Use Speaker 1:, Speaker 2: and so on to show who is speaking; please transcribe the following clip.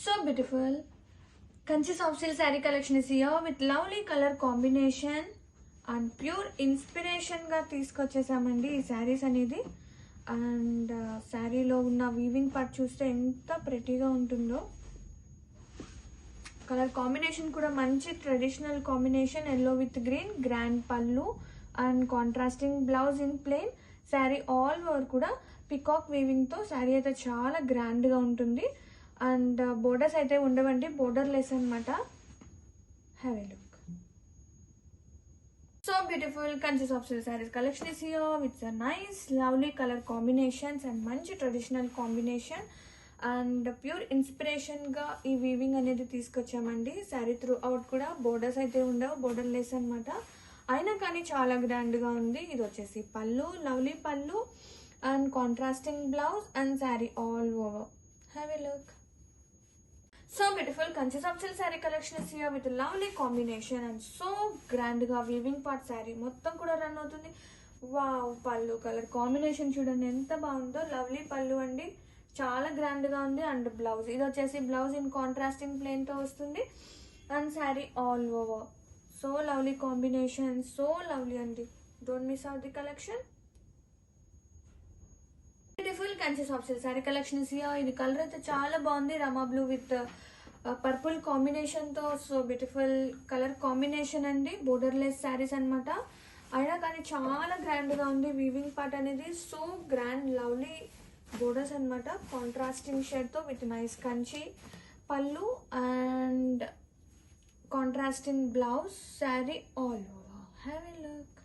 Speaker 1: So beautiful. Kanchi soft silk saree collection is here with lovely color combination and pure inspiration గా తీసుకొచ్చేసామండి ఈ శారీస్ అనేది. And శారీలో ఉన్న weaving part చూస్తే ఎంత ప్రెటీగా ఉంటుందో. కలర్ కాంబినేషన్ కూడా మంచి traditional combination, yellow with green, grand pallu and contrasting blouse in plain. Sari all over కూడా పికాక్ వీవింగ్తో శారీ అయితే చాలా గ్రాండ్గా ఉంటుంది. అండ్ బోర్డర్స్ అయితే ఉండవండి, బోర్డర్ లెస్ అనమాట. Have a look. So beautiful. Kanchi soft silk sarees collection is here with a nice lovely color combinations and manchi traditional combination and pure inspiration ga ee weaving anedi తీసుకొచ్చామండి. Sari throughout కూడా borders అయితే ఉండవు, border less అనమాట. అయినా కానీ చాలా grand గా ఉంది. ఇది వచ్చేసి పళ్ళు, లవ్లీ పళ్ళు and contrasting blouse and sorry all over. Have a look. So beautiful. Kanchi soft silk saree collection is here with a lovely combination and so grand గా weaving part saree మొత్తం కూడా run అవుతుంది. Wow, పళ్ళు colour combination చూడండి ఎంత బాగుందో. Lovely పళ్ళు అండి, చాలా గ్రాండ్ గా ఉంది. అండ్ బ్లౌజ్, ఇది వచ్చేసి బ్లౌజ్ ఇన్ కాంట్రాస్టింగ్ ప్లెయిన్ తో వస్తుంది and sari all over. So lovely combination, so lovely అండి. Don't miss out the collection. Beautiful Kanchi soft silk sari collection ఇది కలర్ అయితే చాలా బాగుంది. Rama blue with purple combination తో. సో బ్యూటిఫుల్ కలర్ కాంబినేషన్ అండి. బోర్డర్ లెస్ శారీస్ అనమాట. అయినా కానీ చాలా గ్రాండ్ గా ఉంది వీవింగ్ పార్ట్ అనేది. సో గ్రాండ్ లవ్లీ బోర్డర్స్ అనమాట, కాంట్రాస్టింగ్ షేడ్ తో with nice Kanchi pallu and contrasting blouse. Sari all over. Have a look.